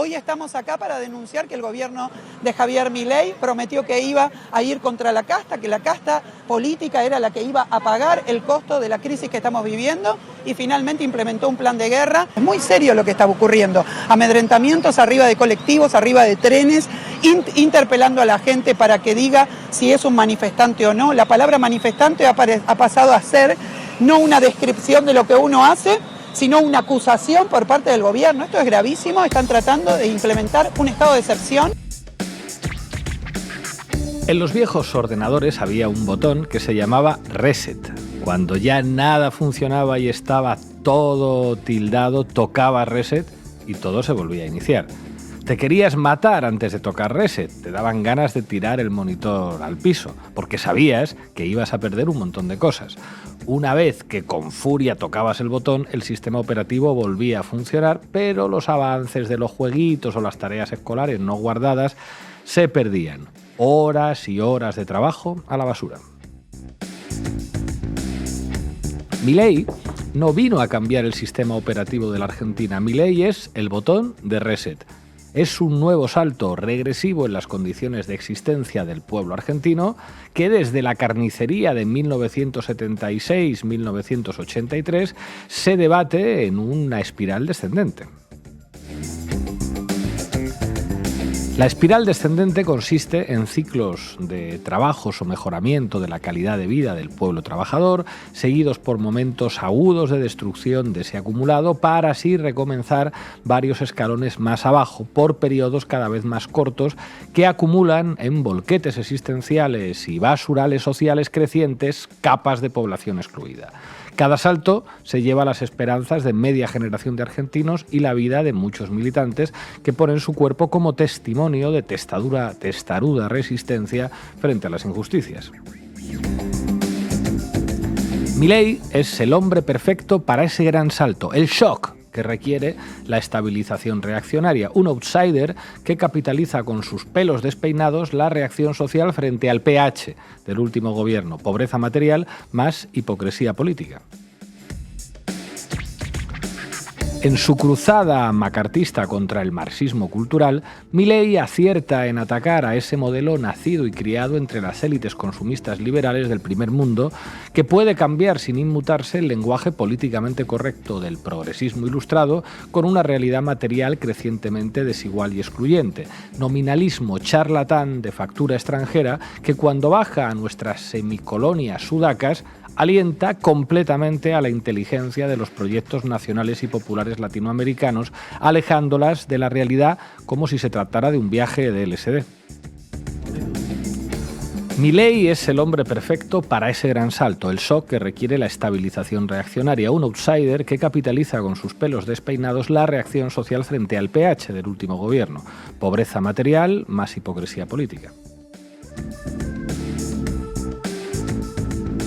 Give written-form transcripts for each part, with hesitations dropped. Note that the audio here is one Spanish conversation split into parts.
Hoy estamos acá para denunciar que el gobierno de Javier Milei prometió que iba a ir contra la casta, que la casta política era la que iba a pagar el costo de la crisis que estamos viviendo y finalmente implementó un plan de guerra. Es muy serio lo que está ocurriendo. Amedrentamientos arriba de colectivos, arriba de trenes, interpelando a la gente para que diga si es un manifestante o no. La palabra manifestante ha pasado a ser no una descripción de lo que uno hace, sino una acusación por parte del gobierno. Esto es gravísimo, están tratando de implementar un estado de excepción. En los viejos ordenadores había un botón que se llamaba Reset. Cuando ya nada funcionaba y estaba todo tildado, tocaba Reset y todo se volvía a iniciar. Te querías matar antes de tocar Reset, te daban ganas de tirar el monitor al piso, porque sabías que ibas a perder un montón de cosas. Una vez que con furia tocabas el botón, el sistema operativo volvía a funcionar, pero los avances de los jueguitos o las tareas escolares no guardadas se perdían. Horas y horas de trabajo a la basura. Milei no vino a cambiar el sistema operativo de la Argentina. Milei es el botón de Reset. Es un nuevo salto regresivo en las condiciones de existencia del pueblo argentino que desde la carnicería de 1976-1983 se debate en una espiral descendente. La espiral descendente consiste en ciclos de trabajos o mejoramiento de la calidad de vida del pueblo trabajador, seguidos por momentos agudos de destrucción de ese acumulado para así recomenzar varios escalones más abajo, por periodos cada vez más cortos que acumulan en volquetes existenciales y basurales sociales crecientes capas de población excluida. Cada salto se lleva las esperanzas de media generación de argentinos y la vida de muchos militantes que ponen su cuerpo como testimonio de testaruda resistencia frente a las injusticias. Milei es el hombre perfecto para ese gran salto, el shock que requiere la estabilización reaccionaria, un outsider que capitaliza con sus pelos despeinados la reacción social frente al pH del último gobierno, pobreza material más hipocresía política. En su cruzada macartista contra el marxismo cultural, Milei acierta en atacar a ese modelo nacido y criado entre las élites consumistas liberales del primer mundo, que puede cambiar sin inmutarse el lenguaje políticamente correcto del progresismo ilustrado con una realidad material crecientemente desigual y excluyente. Nominalismo charlatán de factura extranjera que cuando baja a nuestras semicolonias sudacas alienta completamente a la inteligencia de los proyectos nacionales y populares latinoamericanos, alejándolas de la realidad como si se tratara de un viaje de LSD. Milei es el hombre perfecto para ese gran salto, el shock que requiere la estabilización reaccionaria, un outsider que capitaliza con sus pelos despeinados la reacción social frente al pH del último gobierno, pobreza material más hipocresía política.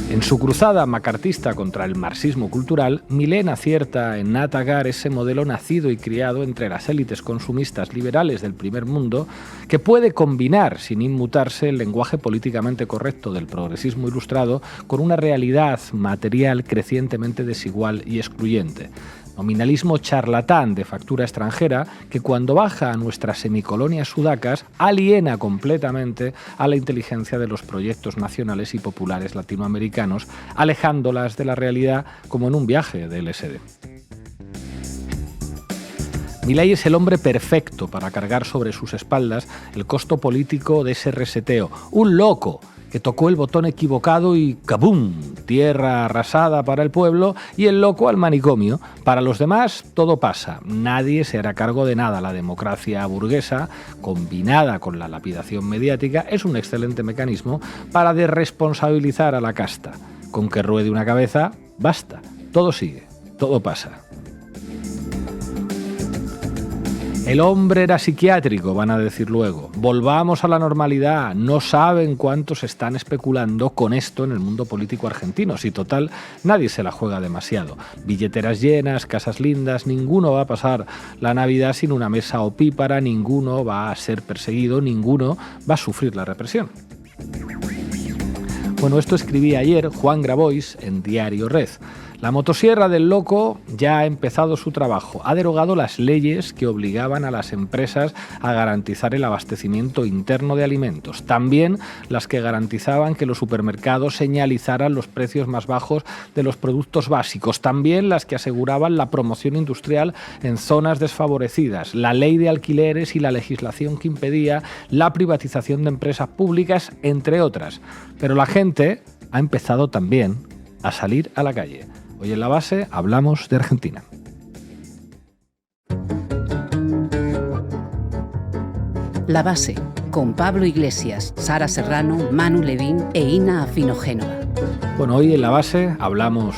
En su cruzada macartista contra el marxismo cultural, Milei acierta en atacar ese modelo nacido y criado entre las élites consumistas liberales del primer mundo que puede combinar sin inmutarse el lenguaje políticamente correcto del progresismo ilustrado con una realidad material crecientemente desigual y excluyente. Nominalismo charlatán de factura extranjera que cuando baja a nuestras semicolonias sudacas aliena completamente a la inteligencia de los proyectos nacionales y populares latinoamericanos, alejándolas de la realidad como en un viaje de LSD. Milei es el hombre perfecto para cargar sobre sus espaldas el costo político de ese reseteo, un loco que tocó el botón equivocado y ¡kabum! Tierra arrasada para el pueblo y el loco al manicomio. Para los demás todo pasa, nadie se hará cargo de nada. La democracia burguesa, combinada con la lapidación mediática, es un excelente mecanismo para desresponsabilizar a la casta. Con que ruede una cabeza, basta, todo sigue, todo pasa. El hombre era psiquiátrico, van a decir luego. Volvamos a la normalidad. No saben cuántos están especulando con esto en el mundo político argentino. Si total, nadie se la juega demasiado. Billeteras llenas, casas lindas, ninguno va a pasar la Navidad sin una mesa opípara, ninguno va a ser perseguido, ninguno va a sufrir la represión. Bueno, esto escribía ayer Juan Grabois en Diario Red. La motosierra del loco ya ha empezado su trabajo. Ha derogado las leyes que obligaban a las empresas a garantizar el abastecimiento interno de alimentos. También las que garantizaban que los supermercados señalizaran los precios más bajos de los productos básicos. También las que aseguraban la promoción industrial en zonas desfavorecidas. La ley de alquileres y la legislación que impedía la privatización de empresas públicas, entre otras. Pero la gente ha empezado también a salir a la calle. Hoy en La Base hablamos de Argentina. La Base, con Pablo Iglesias, Sara Serrano, Manu Levín e Ina Afinogénova. Bueno, hoy en La Base hablamos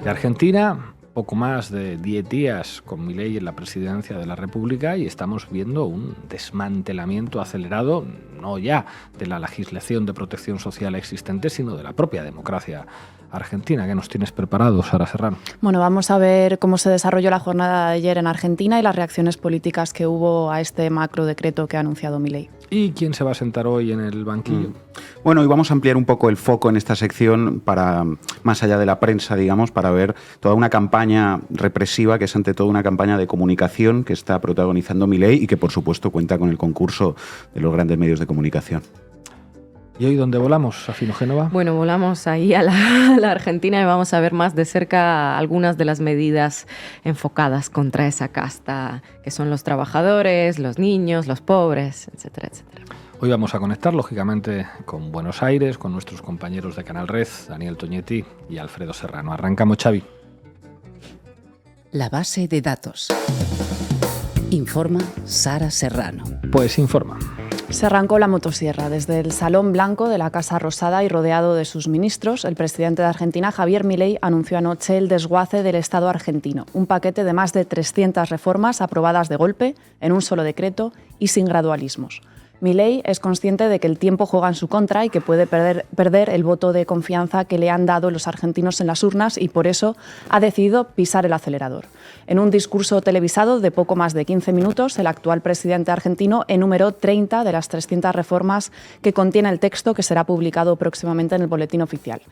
de Argentina, poco más de 10 días con Milei en la presidencia de la República, y estamos viendo un desmantelamiento acelerado, no ya de la legislación de protección social existente, sino de la propia democracia argentina. ¿Qué nos tienes preparado, Sara Serrano? Bueno, vamos a ver cómo se desarrolló la jornada de ayer en Argentina y las reacciones políticas que hubo a este macro decreto que ha anunciado Milei. ¿Y quién se va a sentar hoy en el banquillo? Bueno, hoy vamos a ampliar un poco el foco en esta sección para, más allá de la prensa, digamos, para ver toda una campaña represiva, que es ante todo una campaña de comunicación que está protagonizando Milei y que, por supuesto, cuenta con el concurso de los grandes medios de comunicación. ¿Y hoy dónde volamos, Afinogénova? Bueno, volamos ahí a la Argentina y vamos a ver más de cerca algunas de las medidas enfocadas contra esa casta, que son los trabajadores, los niños, los pobres, etcétera, etcétera. Hoy vamos a conectar, lógicamente, con Buenos Aires, con nuestros compañeros de Canal Red, Daniel Toñetti y Alfredo Serrano. Arrancamos, Xavi. La Base de datos. Informa Sara Serrano. Pues informa. Se arrancó la motosierra desde el Salón Blanco de la Casa Rosada y rodeado de sus ministros. El presidente de Argentina, Javier Milei, anunció anoche el desguace del Estado argentino, un paquete de más de 300 reformas aprobadas de golpe, en un solo decreto y sin gradualismos. Milei es consciente de que el tiempo juega en su contra y que puede perder el voto de confianza que le han dado los argentinos en las urnas, y por eso ha decidido pisar el acelerador. En un discurso televisado de poco más de 15 minutos, el actual presidente argentino enumeró 30 de las 300 reformas que contiene el texto, que será publicado próximamente en el Boletín Oficial.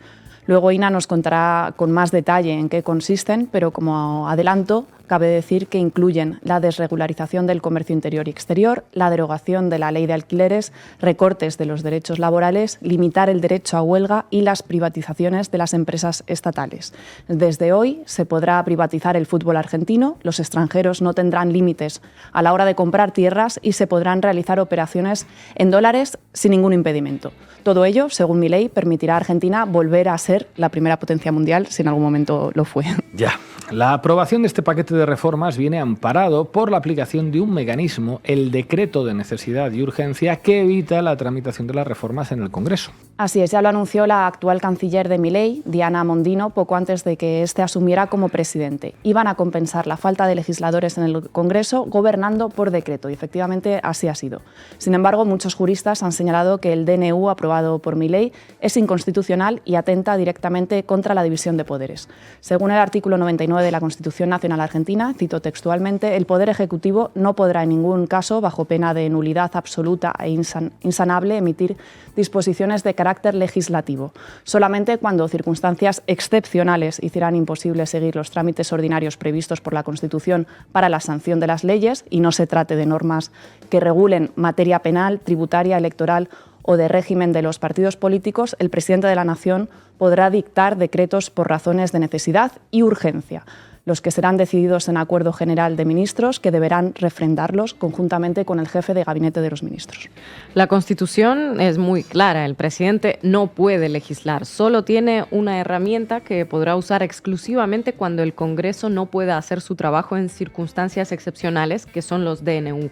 Luego Ina nos contará con más detalle en qué consisten, pero como adelanto, cabe decir que incluyen la desregularización del comercio interior y exterior, la derogación de la ley de alquileres, recortes de los derechos laborales, limitar el derecho a huelga y las privatizaciones de las empresas estatales. Desde hoy se podrá privatizar el fútbol argentino, los extranjeros no tendrán límites a la hora de comprar tierras y se podrán realizar operaciones en dólares sin ningún impedimento. Todo ello, según Milei, permitirá a Argentina volver a ser la primera potencia mundial, si en algún momento lo fue. Ya. La aprobación de este paquete de reformas viene amparado por la aplicación de un mecanismo, el decreto de necesidad y urgencia, que evita la tramitación de las reformas en el Congreso. Así es, ya lo anunció la actual canciller de Milei, Diana Mondino, poco antes de que éste asumiera como presidente. Iban a compensar la falta de legisladores en el Congreso gobernando por decreto, y efectivamente así ha sido. Sin embargo, muchos juristas han señalado que el DNU aprobado por Milei es inconstitucional y atenta directamente contra la división de poderes. Según el artículo 99 de la Constitución Nacional Argentina, cito textualmente, el Poder Ejecutivo no podrá en ningún caso, bajo pena de nulidad absoluta e insanable, emitir disposiciones de carácter legislativo. Solamente cuando circunstancias excepcionales hicieran imposible seguir los trámites ordinarios previstos por la Constitución para la sanción de las leyes, y no se trate de normas que regulen materia penal, tributaria, electoral o de régimen de los partidos políticos, el presidente de la Nación podrá dictar decretos por razones de necesidad y urgencia, los que serán decididos en acuerdo general de ministros, que deberán refrendarlos conjuntamente con el jefe de gabinete de los ministros. La Constitución es muy clara. El presidente no puede legislar. Solo tiene una herramienta que podrá usar exclusivamente cuando el Congreso no pueda hacer su trabajo en circunstancias excepcionales, que son los DNU.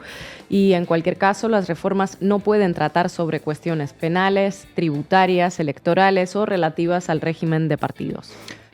Y en cualquier caso, las reformas no pueden tratar sobre cuestiones penales, tributarias, electorales o relativas al régimen de partidos.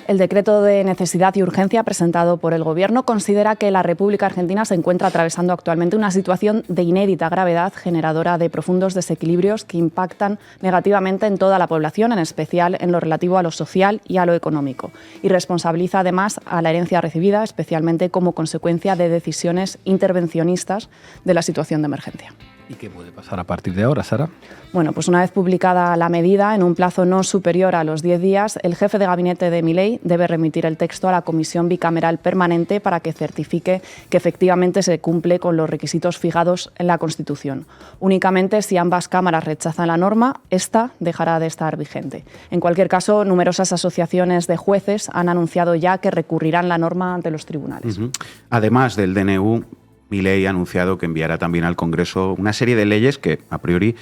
El decreto de necesidad y urgencia presentado por el Gobierno considera que la República Argentina se encuentra atravesando actualmente una situación de inédita gravedad, generadora de profundos desequilibrios que impactan negativamente en toda la población, en especial en lo relativo a lo social y a lo económico, y responsabiliza además a la herencia recibida, especialmente como consecuencia de decisiones intervencionistas de la situación de emergencia. ¿Y qué puede pasar a partir de ahora, Sara? Bueno, pues una vez publicada la medida, en un plazo no superior a los 10 días, el jefe de gabinete de Milei debe remitir el texto a la Comisión Bicameral Permanente para que certifique que efectivamente se cumple con los requisitos fijados en la Constitución. Únicamente si ambas cámaras rechazan la norma, esta dejará de estar vigente. En cualquier caso, numerosas asociaciones de jueces han anunciado ya que recurrirán la norma ante los tribunales. Además del DNU, Milei ha anunciado que enviará también al Congreso una serie de leyes que, a priori,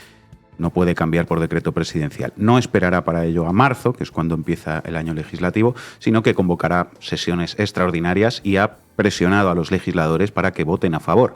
no puede cambiar por decreto presidencial. No esperará para ello a marzo, que es cuando empieza el año legislativo, sino que convocará sesiones extraordinarias y ha presionado a los legisladores para que voten a favor.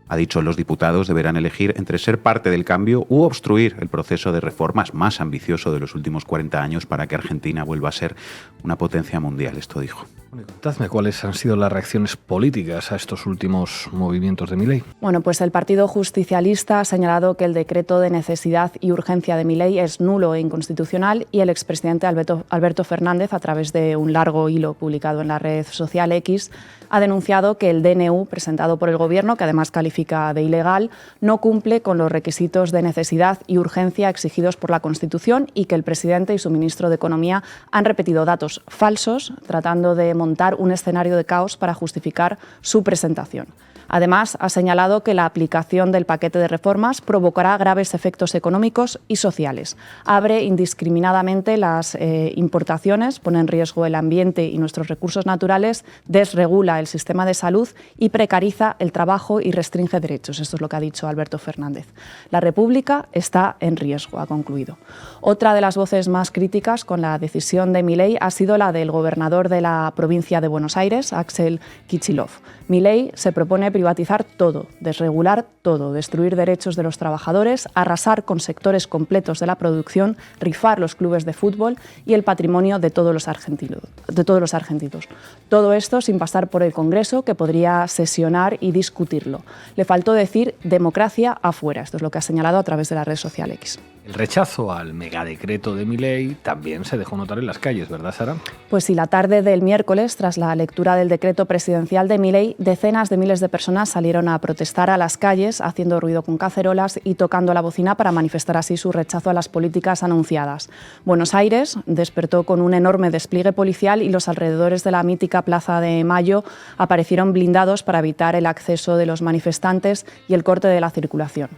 Ha dicho los diputados deberán elegir entre ser parte del cambio u obstruir el proceso de reformas más ambicioso de los últimos 40 años para que Argentina vuelva a ser una potencia mundial. Esto dijo. Contadme cuáles han sido las reacciones políticas a estos últimos movimientos de Milei. Bueno, pues el Partido Justicialista ha señalado que el decreto de necesidad y urgencia de Milei es nulo e inconstitucional y el expresidente Alberto Fernández, a través de un largo hilo publicado en la red social X, ha denunciado que el DNU presentado por el Gobierno, que además califica de ilegal, no cumple con los requisitos de necesidad y urgencia exigidos por la Constitución y que el presidente y su ministro de Economía han repetido datos falsos, tratando de montar un escenario de caos para justificar su presentación. Además, ha señalado que la aplicación del paquete de reformas provocará graves efectos económicos y sociales. Abre indiscriminadamente las importaciones, pone en riesgo el ambiente y nuestros recursos naturales, desregula el sistema de salud y precariza el trabajo y restringe derechos. Esto es lo que ha dicho Alberto Fernández. La República está en riesgo, ha concluido. Otra de las voces más críticas con la decisión de Milei ha sido la del gobernador de la provincia de Buenos Aires, Axel Kicillof. Milei se propone privatizar todo, desregular todo, destruir derechos de los trabajadores, arrasar con sectores completos de la producción, rifar los clubes de fútbol y el patrimonio de todos los argentinos. Todo esto sin pasar por el Congreso, que podría sesionar y discutirlo. Le faltó decir democracia afuera. Esto es lo que ha señalado a través de la red social X. El rechazo al megadecreto de Milei también se dejó notar en las calles, ¿verdad, Sara? Pues sí, la tarde del miércoles, tras la lectura del decreto presidencial de Milei, decenas de miles de personas salieron a protestar a las calles, haciendo ruido con cacerolas y tocando la bocina para manifestar así su rechazo a las políticas anunciadas. Buenos Aires despertó con un enorme despliegue policial y los alrededores de la mítica Plaza de Mayo aparecieron blindados para evitar el acceso de los manifestantes y el corte de la circulación.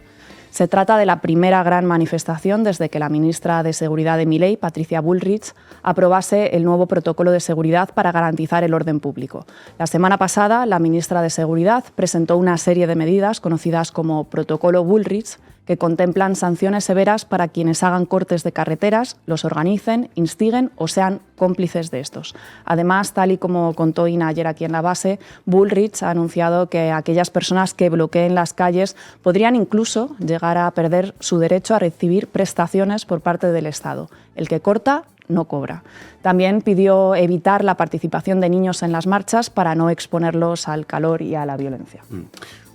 Se trata de la primera gran manifestación desde que la ministra de Seguridad de Milei, Patricia Bullrich, aprobase el nuevo protocolo de seguridad para garantizar el orden público. La semana pasada, la ministra de Seguridad presentó una serie de medidas conocidas como Protocolo Bullrich, que contemplan sanciones severas para quienes hagan cortes de carreteras, los organicen, instiguen o sean cómplices de estos. Además, tal y como contó Ina ayer aquí en la base, Bullrich ha anunciado que aquellas personas que bloqueen las calles podrían incluso llegar a perder su derecho a recibir prestaciones por parte del Estado. El que corta no cobra. También pidió evitar la participación de niños en las marchas para no exponerlos al calor y a la violencia.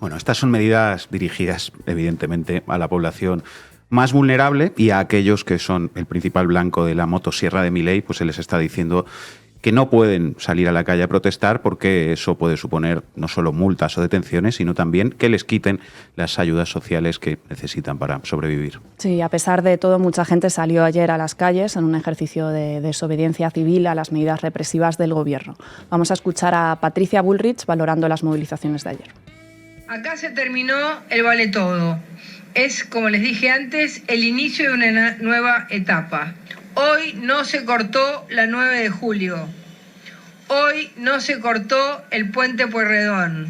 Bueno, estas son medidas dirigidas, evidentemente, a la población más vulnerable y a aquellos que son el principal blanco de la motosierra de Milei, pues se les está diciendo que no pueden salir a la calle a protestar porque eso puede suponer no solo multas o detenciones, sino también que les quiten las ayudas sociales que necesitan para sobrevivir. Sí, a pesar de todo, mucha gente salió ayer a las calles en un ejercicio de desobediencia civil a las medidas represivas del Gobierno. Vamos a escuchar a Patricia Bullrich valorando las movilizaciones de ayer. Acá se terminó el vale todo. Es, como les dije antes, el inicio de una nueva etapa. Hoy no se cortó la 9 de julio. Hoy no se cortó el puente Pueyrredón.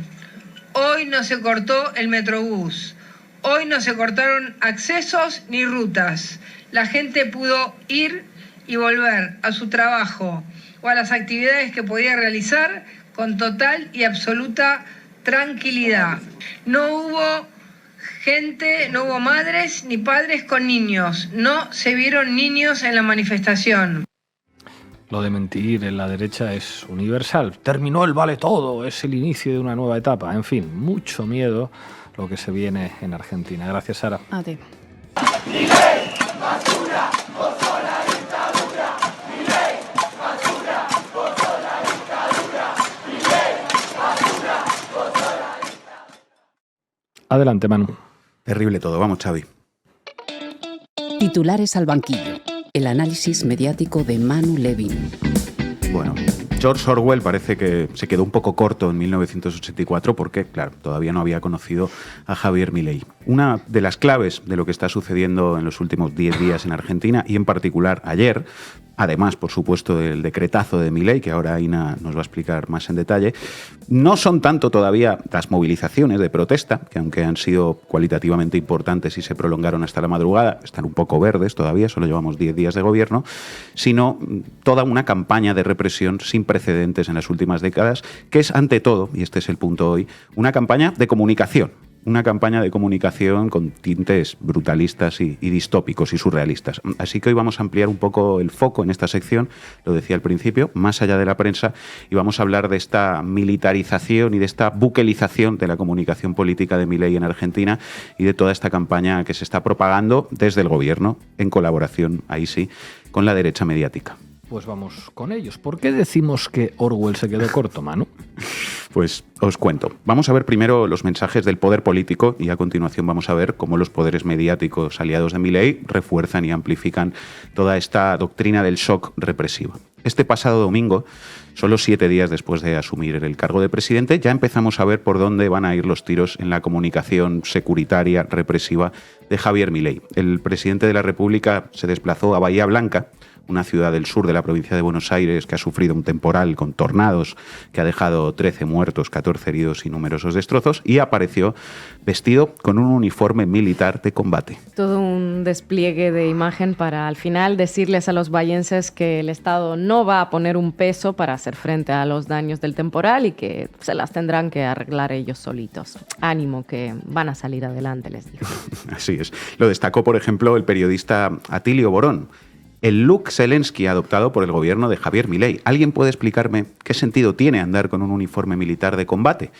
Hoy no se cortó el Metrobús. Hoy no se cortaron accesos ni rutas. La gente pudo ir y volver a su trabajo o a las actividades que podía realizar con total y absoluta tranquilidad. No hubo gente, no hubo madres ni padres con niños. No se vieron niños en la manifestación. Lo de mentir en la derecha es universal. Terminó el vale todo, es el inicio de una nueva etapa. En fin, mucho miedo lo que se viene en Argentina. Gracias, Sara. A ti. Milei, basura, oso la dictadura. Milei, basura, oso la dictadura. Milei, basura, oso la dictadura. Adelante, Manu. Terrible todo. Vamos, Xavi. Titulares al banquillo. El análisis mediático de Manu Levin. Bueno, George Orwell parece que se quedó un poco corto en 1984 porque, claro, todavía no había conocido a Javier Milei. Una de las claves de lo que está sucediendo en los últimos 10 días en Argentina y en particular ayer, además, por supuesto, del decretazo de Milei, que ahora Ina nos va a explicar más en detalle, no son tanto todavía las movilizaciones de protesta, que aunque han sido cualitativamente importantes y se prolongaron hasta la madrugada, están un poco verdes todavía, solo llevamos 10 días de gobierno, sino toda una campaña de represión sin precedentes en las últimas décadas, que es ante todo, y este es el punto hoy, una campaña de comunicación. Una campaña de comunicación con tintes brutalistas y distópicos y surrealistas. Así que hoy vamos a ampliar un poco el foco en esta sección, lo decía al principio, más allá de la prensa, y vamos a hablar de esta militarización y de esta buquelización de la comunicación política de Milei en Argentina y de toda esta campaña que se está propagando desde el gobierno, en colaboración, ahí sí, con la derecha mediática. Pues vamos con ellos. ¿Por qué decimos que Orwell se quedó corto, Manu? Pues os cuento. Vamos a ver primero los mensajes del poder político y a continuación vamos a ver cómo los poderes mediáticos aliados de Milei refuerzan y amplifican toda esta doctrina del shock represivo. Este pasado domingo, solo 7 días después de asumir el cargo de presidente, ya empezamos a ver por dónde van a ir los tiros en la comunicación securitaria represiva de Javier Milei. El presidente de la República se desplazó a Bahía Blanca, una ciudad del sur de la provincia de Buenos Aires que ha sufrido un temporal con tornados que ha dejado 13 muertos, 14 heridos y numerosos destrozos, y apareció vestido con un uniforme militar de combate. Todo un despliegue de imagen para al final decirles a los bahienses que el Estado no va a poner un peso para hacer frente a los daños del temporal y que se las tendrán que arreglar ellos solitos. Ánimo, que van a salir adelante, les dijo. Así es. Lo destacó, por ejemplo, el periodista Atilio Borón. El look Zelensky adoptado por el gobierno de Javier Milei. ¿Alguien puede explicarme qué sentido tiene andar con un uniforme militar de combate?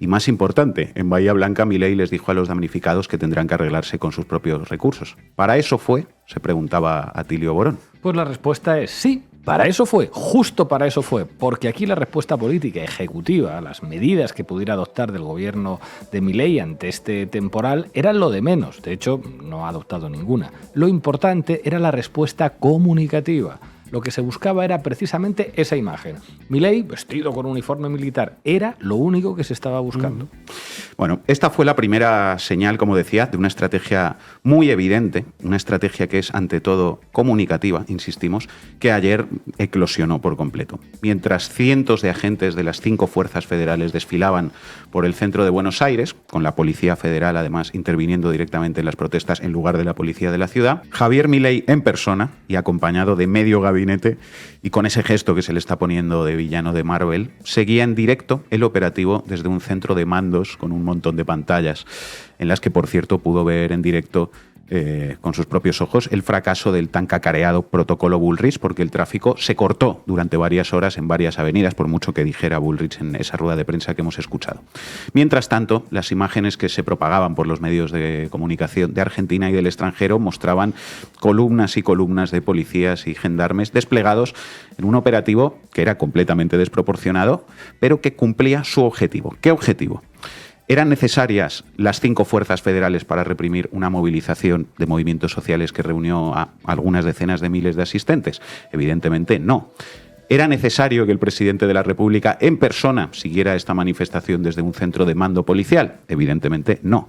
Y más importante, en Bahía Blanca Milei les dijo a los damnificados que tendrán que arreglarse con sus propios recursos. ¿Para eso fue?, se preguntaba Atilio Borón. Pues la respuesta es sí. Para eso fue, justo para eso fue, porque aquí la respuesta política ejecutiva, las medidas que pudiera adoptar del gobierno de Milei ante este temporal eran lo de menos. De hecho, no ha adoptado ninguna. Lo importante era la respuesta comunicativa. Lo que se buscaba era precisamente esa imagen. Milei, vestido con un uniforme militar, era lo único que se estaba buscando. Bueno, esta fue la primera señal, como decía, de una estrategia muy evidente, una estrategia que es ante todo comunicativa, insistimos, que ayer eclosionó por completo. Mientras cientos de agentes de las 5 fuerzas federales desfilaban por el centro de Buenos Aires, con la Policía Federal además interviniendo directamente en las protestas en lugar de la policía de la ciudad, Javier Milei en persona y acompañado de medio gabinete y con ese gesto que se le está poniendo de villano de Marvel, seguía en directo el operativo desde un centro de mandos con un montón de pantallas, en las que, por cierto, pudo ver en directo con sus propios ojos el fracaso del tan cacareado protocolo Bullrich, porque el tráfico se cortó durante varias horas en varias avenidas, por mucho que dijera Bullrich en esa rueda de prensa que hemos escuchado. Mientras tanto, las imágenes que se propagaban por los medios de comunicación de Argentina y del extranjero mostraban columnas y columnas de policías y gendarmes desplegados en un operativo que era completamente desproporcionado, pero que cumplía su objetivo. ¿Qué objetivo? ¿Eran necesarias las 5 fuerzas federales para reprimir una movilización de movimientos sociales que reunió a algunas decenas de miles de asistentes? Evidentemente no. ¿Era necesario que el presidente de la República en persona siguiera esta manifestación desde un centro de mando policial? Evidentemente no.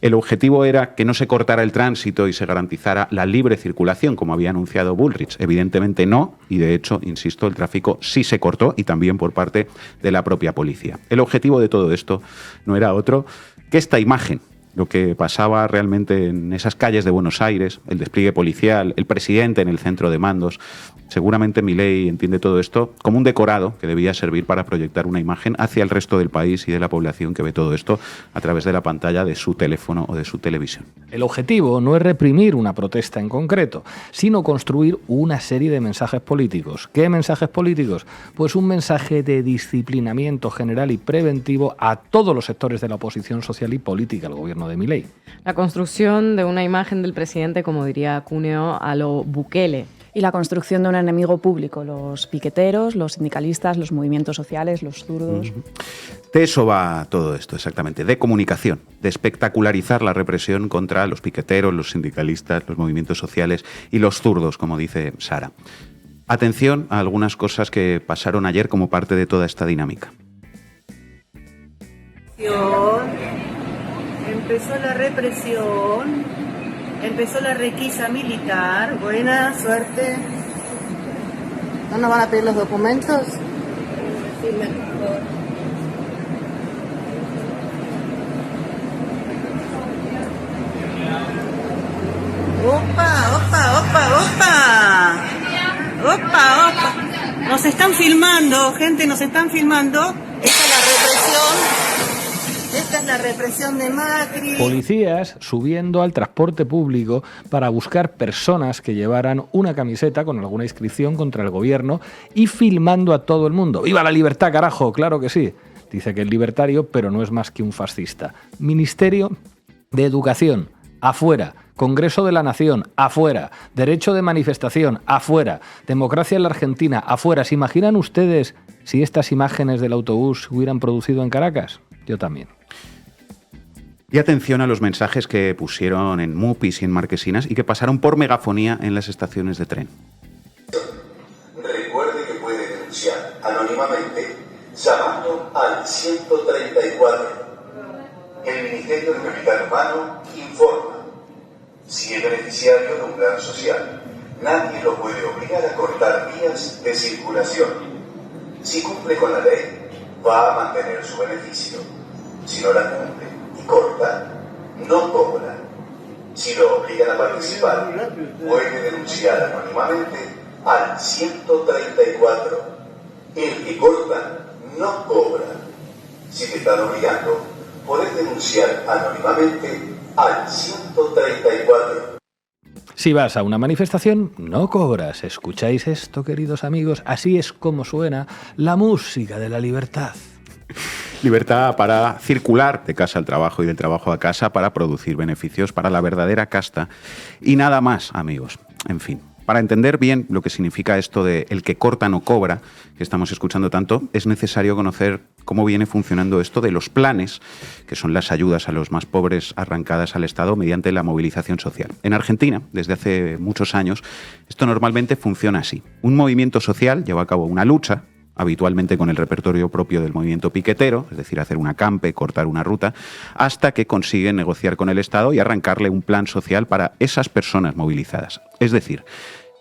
¿El objetivo era que no se cortara el tránsito y se garantizara la libre circulación, como había anunciado Bullrich? Evidentemente no, y de hecho, insisto, el tráfico sí se cortó y también por parte de la propia policía. El objetivo de todo esto no era otro que esta imagen, lo que pasaba realmente en esas calles de Buenos Aires, el despliegue policial, el presidente en el centro de mandos. Seguramente Milei entiende todo esto como un decorado que debía servir para proyectar una imagen hacia el resto del país y de la población que ve todo esto a través de la pantalla de su teléfono o de su televisión. El objetivo no es reprimir una protesta en concreto, sino construir una serie de mensajes políticos. ¿Qué mensajes políticos? Pues un mensaje de disciplinamiento general y preventivo a todos los sectores de la oposición social y política al gobierno de Milei. La construcción de una imagen del presidente, como diría Cúneo, a lo Bukele. Y la construcción de un enemigo público, los piqueteros, los sindicalistas, los movimientos sociales, los zurdos. De eso va todo esto, exactamente, de comunicación, de espectacularizar la represión contra los piqueteros, los sindicalistas, los movimientos sociales y los zurdos, como dice Sara. Atención a algunas cosas que pasaron ayer como parte de toda esta dinámica. Empezó la represión, empezó la requisa militar. Buena suerte. ¿No nos van a pedir los documentos? Sí, mejor. ¡Opa, opa, opa, opa! ¡Opa, opa! Nos están filmando, gente, nos están filmando. Esta es la represión. Esta es la represión de Macri. Policías subiendo al transporte público para buscar personas que llevaran una camiseta con alguna inscripción contra el gobierno y filmando a todo el mundo. ¡Viva la libertad, carajo! ¡Claro que sí! Dice que es libertario, pero no es más que un fascista. Ministerio de Educación, afuera. Congreso de la Nación, afuera. Derecho de manifestación, afuera. Democracia en la Argentina, afuera. ¿Se imaginan ustedes si estas imágenes del autobús se hubieran producido en Caracas? Yo también. Y atención a los mensajes que pusieron en Mupis y en Marquesinas y que pasaron por megafonía en las estaciones de tren. Recuerde que puede denunciar anónimamente llamando al 134. El Ministerio de Capital Humano informa. Si es beneficiario de un plan social, nadie lo puede obligar a cortar vías de circulación. Si cumple con la ley, va a mantener su beneficio. Si no la cumple y corta, no cobra. Si lo obligan a participar, puede denunciar anónimamente al 134. El que corta, no cobra. Si te están obligando, podés denunciar anónimamente al 134. Si vas a una manifestación, no cobras. ¿Escucháis esto, queridos amigos? Así es como suena la música de la libertad. Libertad para circular de casa al trabajo y del trabajo a casa para producir beneficios para la verdadera casta y nada más, amigos. En fin, para entender bien lo que significa esto de el que corta no cobra, que estamos escuchando tanto, es necesario conocer cómo viene funcionando esto de los planes, que son las ayudas a los más pobres arrancadas al Estado mediante la movilización social. En Argentina, desde hace muchos años, esto normalmente funciona así. Un movimiento social lleva a cabo una lucha, habitualmente con el repertorio propio del movimiento piquetero, es decir, hacer un acampe, cortar una ruta, hasta que consiguen negociar con el Estado y arrancarle un plan social para esas personas movilizadas. Es decir,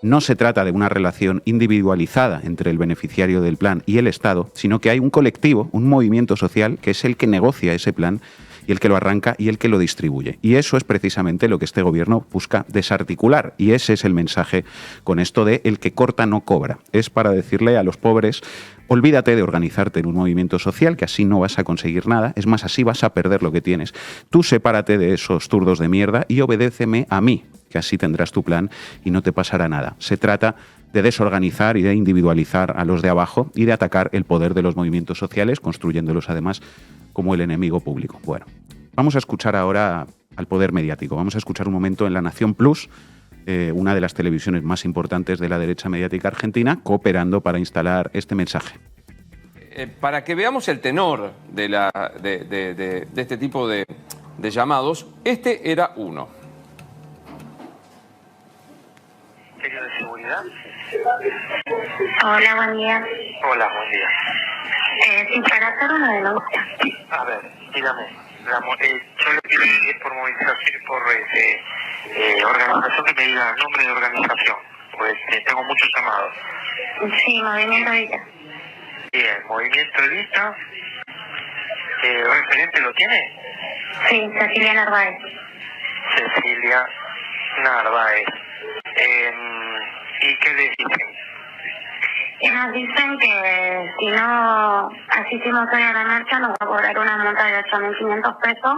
no se trata de una relación individualizada entre el beneficiario del plan y el Estado, sino que hay un colectivo, un movimiento social, que es el que negocia ese plan y el que lo arranca y el que lo distribuye. Y eso es precisamente lo que este gobierno busca desarticular. Y ese es el mensaje con esto de el que corta no cobra. Es para decirle a los pobres, olvídate de organizarte en un movimiento social, que así no vas a conseguir nada. Es más, así vas a perder lo que tienes. Tú sepárate de esos zurdos de mierda y obedéceme a mí, que así tendrás tu plan y no te pasará nada. Se trata de desorganizar y de individualizar a los de abajo y de atacar el poder de los movimientos sociales, construyéndolos además como el enemigo público. Bueno, vamos a escuchar ahora al poder mediático. Vamos a escuchar un momento en La Nación Plus, una de las televisiones más importantes de la derecha mediática argentina, cooperando para instalar este mensaje. Para que veamos el tenor de este tipo de llamados, este era uno. ¿Ministerio de Seguridad? Hola, buen día. Hola, buen día. Sí, para hacer una denuncia. A ver, dígame. Yo le quiero decir por movilización, por organización, que me diga el nombre de organización, pues tengo muchos llamados. Sí, Movimiento Evita. Bien, Movimiento Evita. ¿Referente lo tiene? Sí, Cecilia Narváez. Cecilia Narváez. ¿Y qué le dicen? Y nos dicen que si no asistimos hoy a la marcha nos va a cobrar una multa de 8.500 pesos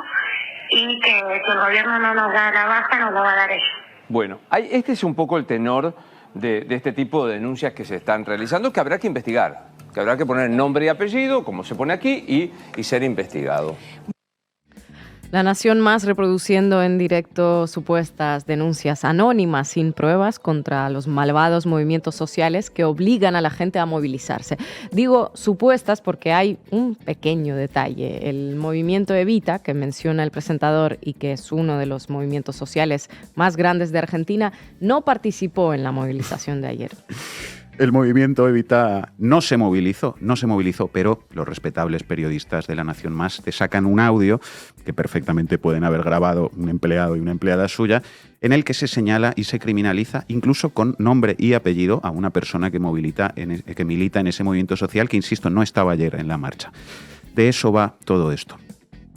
y que si el gobierno no nos da la baja nos lo va a dar ellos. Bueno, este es un poco el tenor de este tipo de denuncias que se están realizando, que habrá que investigar, que habrá que poner nombre y apellido, como se pone aquí, y ser investigado. La Nación Más reproduciendo en directo supuestas denuncias anónimas sin pruebas contra los malvados movimientos sociales que obligan a la gente a movilizarse. Digo supuestas porque hay un pequeño detalle. El movimiento Evita, que menciona el presentador y que es uno de los movimientos sociales más grandes de Argentina, no participó en la movilización de ayer. El movimiento Evita no se movilizó, pero los respetables periodistas de La Nación Más te sacan un audio que perfectamente pueden haber grabado un empleado y una empleada suya, en el que se señala y se criminaliza, incluso con nombre y apellido, a una persona que milita en ese movimiento social, que, insisto, no estaba ayer en la marcha. De eso va todo esto.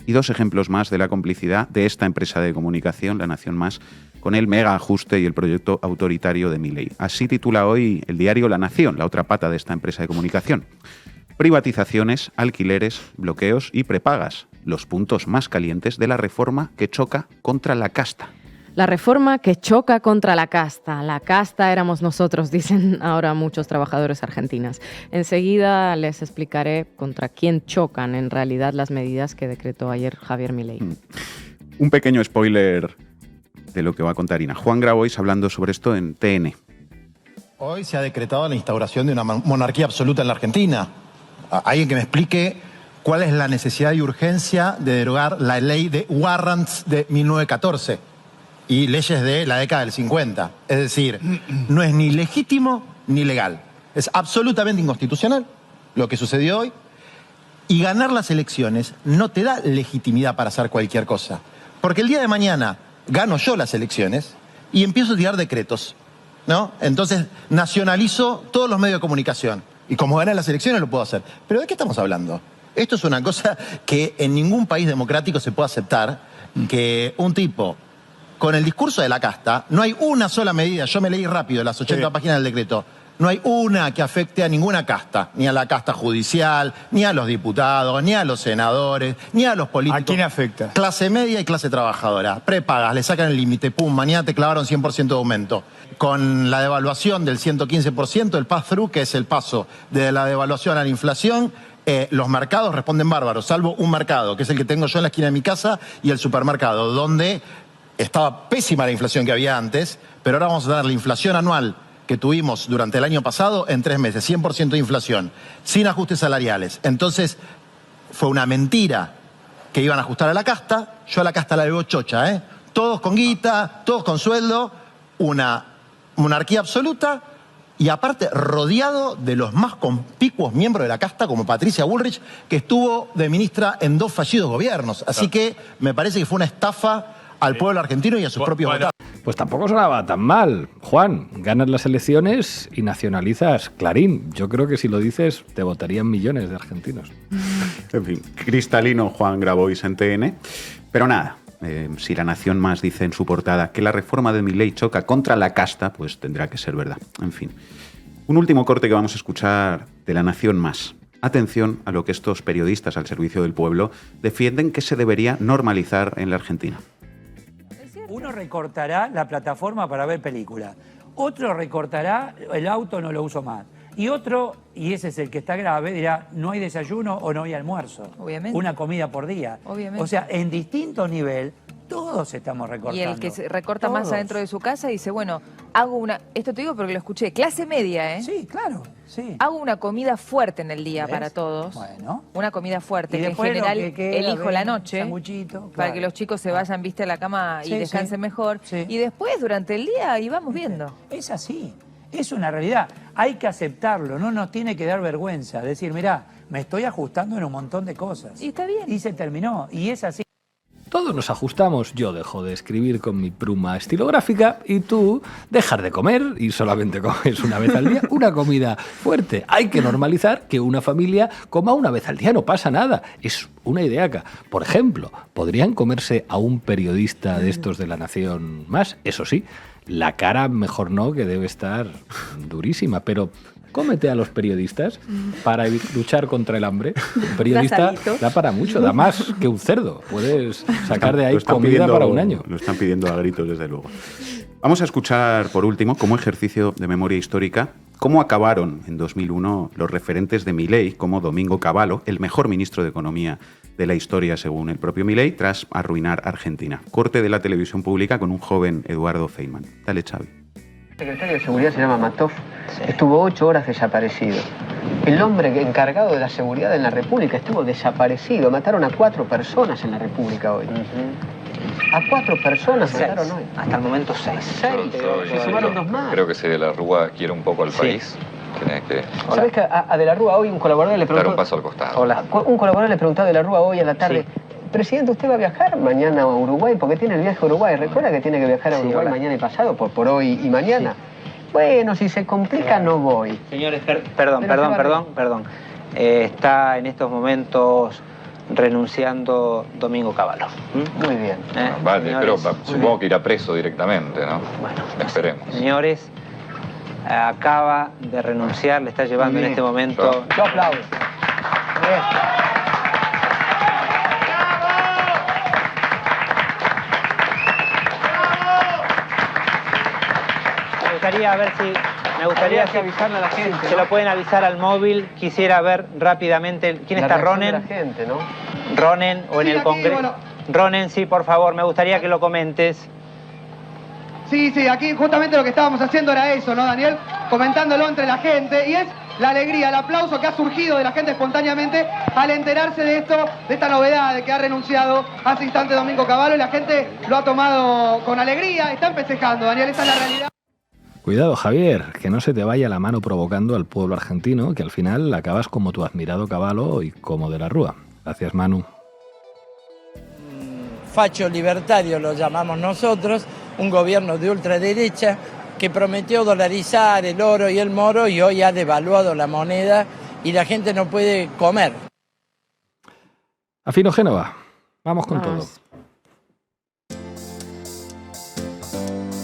Y 2 ejemplos más de la complicidad de esta empresa de comunicación, La Nación Más, con el mega ajuste y el proyecto autoritario de Milei. Así titula hoy el diario La Nación, la otra pata de esta empresa de comunicación. Privatizaciones, alquileres, bloqueos y prepagas, los puntos más calientes de la reforma que choca contra la casta. La reforma que choca contra la casta. La casta éramos nosotros, dicen ahora muchos trabajadores argentinos. Enseguida les explicaré contra quién chocan en realidad las medidas que decretó ayer Javier Milei. Un pequeño spoiler de lo que va a contar Ina. Juan Grabois hablando sobre esto en TN. Hoy se ha decretado la instauración de una monarquía absoluta en la Argentina. Alguien que me explique cuál es la necesidad y urgencia de derogar la ley de warrants de 1914 y leyes de la década del 50. Es decir, no es ni legítimo ni legal. Es absolutamente inconstitucional lo que sucedió hoy. Y ganar las elecciones no te da legitimidad para hacer cualquier cosa. Porque el día de mañana gano yo las elecciones y empiezo a tirar decretos, ¿no? Entonces nacionalizo todos los medios de comunicación. Y como gané las elecciones lo puedo hacer. ¿Pero de qué estamos hablando? Esto es una cosa que en ningún país democrático se puede aceptar, que un tipo con el discurso de la casta, no hay una sola medida, yo me leí rápido las 80 páginas del decreto, no hay una que afecte a ninguna casta, ni a la casta judicial, ni a los diputados, ni a los senadores, ni a los políticos. ¿A quién afecta? Clase media y clase trabajadora. Prepagas, le sacan el límite, pum, mañana te clavaron 100% de aumento. Con la devaluación del 115%, el pass-through, que es el paso de la devaluación a la inflación, los mercados responden bárbaros, salvo un mercado, que es el que tengo yo en la esquina de mi casa, y el supermercado, donde estaba pésima la inflación que había antes, pero ahora vamos a dar la inflación anual que tuvimos durante el año pasado en 3 meses, 100% de inflación, sin ajustes salariales. Entonces, fue una mentira que iban a ajustar a la casta. Yo a la casta la veo chocha, ¿eh? Todos con guita, todos con sueldo, una monarquía absoluta y aparte rodeado de los más conspicuos miembros de la casta, como Patricia Bullrich, que estuvo de ministra en 2 fallidos gobiernos. Así que me parece que fue una estafa al pueblo argentino y a sus propios votantes. Pues tampoco sonaba tan mal. Juan, ganas las elecciones y nacionalizas Clarín. Yo creo que si lo dices te votarían millones de argentinos. En fin, cristalino Juan Grabois en TN. Pero nada, si La Nación Más dice en su portada que la reforma de Milei choca contra la casta, pues tendrá que ser verdad. En fin. Un último corte que vamos a escuchar de La Nación Más. Atención a lo que estos periodistas al servicio del pueblo defienden que se debería normalizar en la Argentina. Uno recortará la plataforma para ver películas, otro recortará el auto, no lo uso más, y otro, y ese es el que está grave, dirá no hay desayuno o no hay almuerzo. Obviamente. Una comida por día. Obviamente. O sea, en distinto nivel, todos estamos recortando. Y el que se recorta Todos. más adentro de su casa dice, bueno, hago una... Esto te digo porque lo escuché, clase media, ¿eh? Sí, claro, sí. Hago una comida fuerte en el día para todos. Bueno. Una comida fuerte, Y que en después lo general que queda, elijo la noche sanguchito, para claro. que los chicos se vayan, viste, a la cama y Sí, descansen sí. mejor. Sí. Y después, durante el día, y vamos viendo. Es así, es una realidad. Hay que aceptarlo, no nos tiene que dar vergüenza. Decir, mirá, me estoy ajustando en un montón de cosas. Y está bien. Y se terminó, y es así. Todos nos ajustamos. Yo dejo de escribir con mi pluma estilográfica y tú dejas de comer y solamente comes una vez al día una comida fuerte. Hay que normalizar que una familia coma una vez al día, no pasa nada. Es una ideaca. Por ejemplo, ¿podrían comerse a un periodista de estos de La Nación Más? Eso sí, la cara mejor no, que debe estar durísima, pero... Cómete a los periodistas para luchar contra el hambre. Un periodista da para mucho, da más que un cerdo. Puedes sacar de ahí comida para un año. Lo están pidiendo a gritos, desde luego. Vamos a escuchar, por último, como ejercicio de memoria histórica, cómo acabaron en 2001 los referentes de Milei, como Domingo Cavallo, el mejor ministro de Economía de la historia, según el propio Milei, tras arruinar Argentina. Corte de la televisión pública con un joven Eduardo Feynman. Dale, Xavi. El secretario de Seguridad se llama Matov, estuvo 8 horas desaparecido. El hombre encargado de la seguridad en la República estuvo desaparecido. Mataron a 4 personas en la República hoy. A 4 personas mataron hoy. Hasta el momento 6. Se sumaron 2 más. Creo que si De la Rúa quiere un poco al país, tiene que... ¿Sabés que a De la Rúa hoy un colaborador le preguntó... dar un paso al costado. Un colaborador le preguntó a De la Rúa hoy a la tarde... Presidente, ¿usted va a viajar mañana a Uruguay? Porque tiene el viaje a Uruguay. ¿Recuerda que tiene que viajar a Uruguay mañana y pasado por hoy y mañana? Sí. Bueno, si se complica no voy. Señores, perdón. Está en estos momentos renunciando Domingo Cavallo. Muy bien. Vale, señores, pero supongo que irá preso directamente, ¿no? Bueno, esperemos. Señores, acaba de renunciar, le está llevando en este momento... Yo aplaudo. Me gustaría que avisarle a la gente. Se lo pueden avisar al móvil. Quisiera ver rápidamente quién está Ronen. La gente, ¿no? Ronen o en el Congreso. Bueno. Ronen, sí, por favor, me gustaría que lo comentes. Sí, aquí justamente lo que estábamos haciendo era eso, ¿no, Daniel? Comentándolo entre la gente, y es la alegría, el aplauso que ha surgido de la gente espontáneamente al enterarse de esto, de esta novedad de que ha renunciado hace instante Domingo Cavallo, y la gente lo ha tomado con alegría, están festejando, Daniel, esa es la realidad. Cuidado, Javier, que no se te vaya la mano provocando al pueblo argentino, que al final acabas como tu admirado Cavallo y como De la Rúa. Gracias, Manu. Facho libertario lo llamamos nosotros, un gobierno de ultraderecha que prometió dolarizar el oro y el moro y hoy ha devaluado la moneda y la gente no puede comer. Afino Génova, vamos con todo.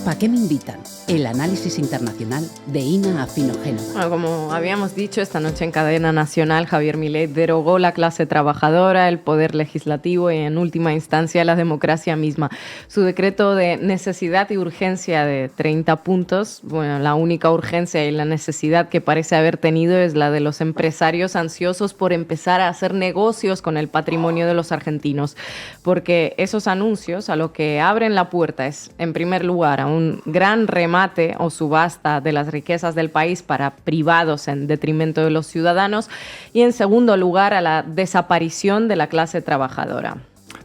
¿Para qué me invitan? El análisis internacional de Ina Afino Génova. Bueno, como habíamos dicho, esta noche en cadena nacional, Javier Milei derogó la clase trabajadora, el poder legislativo y, en última instancia, la democracia misma. Su decreto de necesidad y urgencia de 30 puntos, bueno, la única urgencia y la necesidad que parece haber tenido es la de los empresarios ansiosos por empezar a hacer negocios con el patrimonio de los argentinos, porque esos anuncios a lo que abren la puerta es, en primer lugar, a un gran remate o subasta de las riquezas del país para privados en detrimento de los ciudadanos y, en segundo lugar, a la desaparición de la clase trabajadora.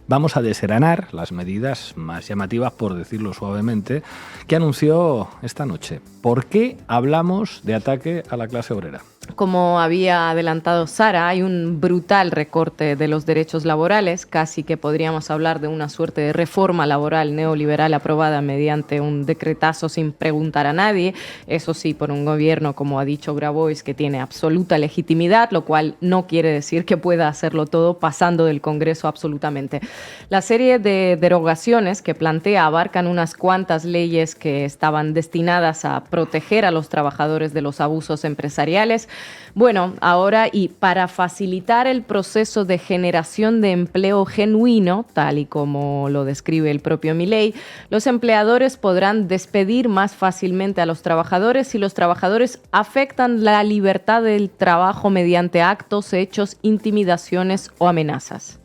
Vamos a desgranar las medidas más llamativas, por decirlo suavemente, que anunció esta noche. ¿Por qué hablamos de ataque a la clase obrera? Como había adelantado Sara, hay un brutal recorte de los derechos laborales, casi que podríamos hablar de una suerte de reforma laboral neoliberal aprobada mediante un decretazo sin preguntar a nadie, eso sí, por un gobierno, como ha dicho Grabois, que tiene absoluta legitimidad, lo cual no quiere decir que pueda hacerlo todo pasando del Congreso absolutamente. La serie de derogaciones que plantea abarcan unas cuantas leyes que estaban destinadas a proteger a los trabajadores de los abusos empresariales. Bueno, ahora, y para facilitar el proceso de generación de empleo genuino, tal y como lo describe el propio Milei, los empleadores podrán despedir más fácilmente a los trabajadores si los trabajadores afectan la libertad del trabajo mediante actos, hechos, intimidaciones o amenazas.